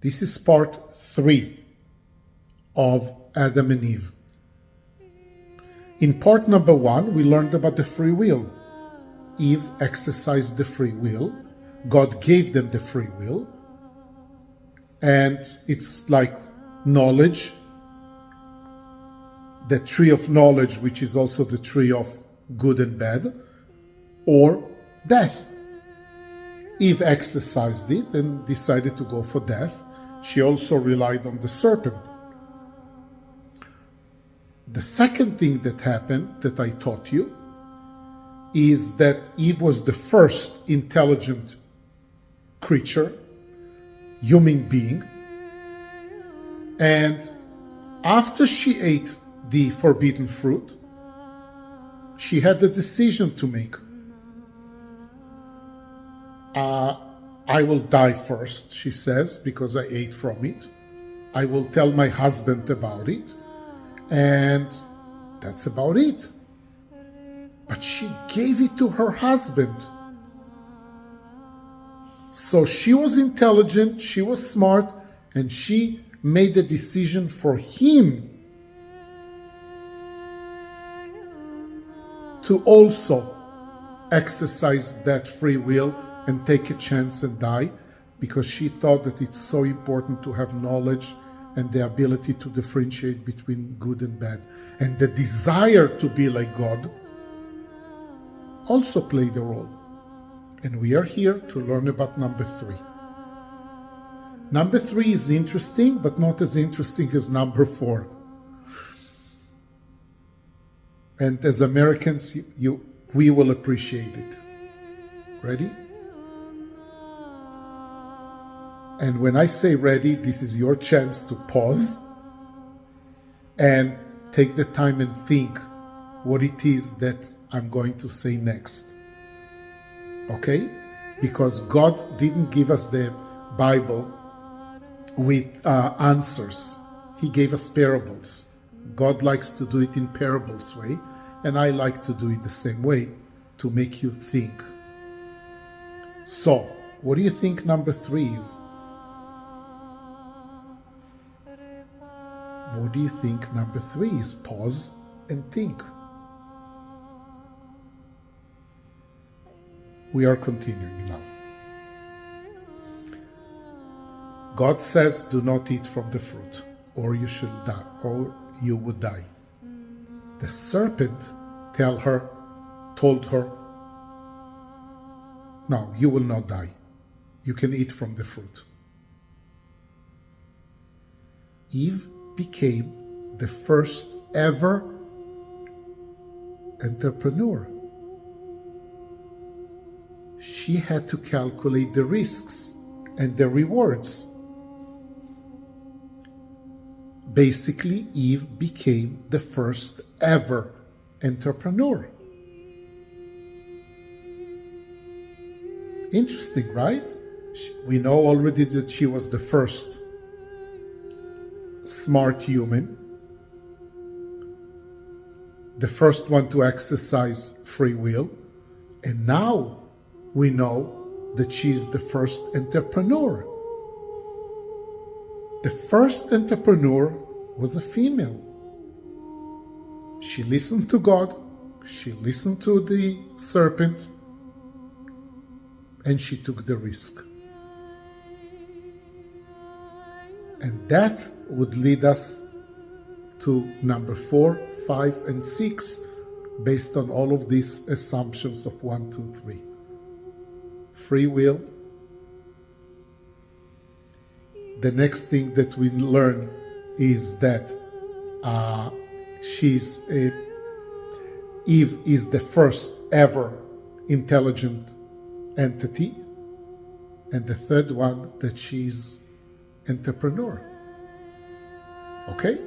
This is part 3 of Adam and Eve. In part number 1, we learned about the free will. Eve exercised the free will. God gave them the free will. And it's like knowledge, the tree of knowledge, which is also the tree of good and bad, or death. Eve exercised it and decided to go for death. She also relied on the serpent. The second thing that happened that I taught you is that Eve was the first intelligent creature, human being, and after she ate the forbidden fruit, she had a decision to make. I will die first, she says, because I ate from it. I will tell my husband about it, and that's about it. But she gave it to her husband. So she was intelligent, she was smart, and she made a decision for him to also exercise that free will and take a chance and die, because she thought that it's so important to have knowledge and the ability to differentiate between good and bad. And the desire to be like God also played a role. And we are here to learn about number 3. Number 3 is interesting, but not as interesting as number 4. And as Americans, we will appreciate it. Ready? And when I say ready, this is your chance to pause and take the time and think what it is that I'm going to say next. Okay? Because God didn't give us the Bible with answers. He gave us parables. God likes to do it in parables way, and I like to do it the same way, to make you think. So, what do you think number 3 is? What do you think number 3 is? Pause and think. We are continuing now. God says, do not eat from the fruit, or you should die, or you would die. The serpent told her, no, you will not die. You can eat from the fruit. Eve became the first ever entrepreneur. She had to calculate the risks and the rewards. Basically, Eve became the first ever entrepreneur. Interesting, right? We know already that she was the first smart human, the first one to exercise free will, and now we know that she is the first entrepreneur. The first entrepreneur was a female. She listened to God, she listened to the serpent, and she took the risk. And that would lead us to number 4, 5, and 6, based on all of these assumptions of 1, 2, 3. Free will. The next thing that we learn is that Eve is the first ever intelligent entity, and the third one, that she's entrepreneur. Okay?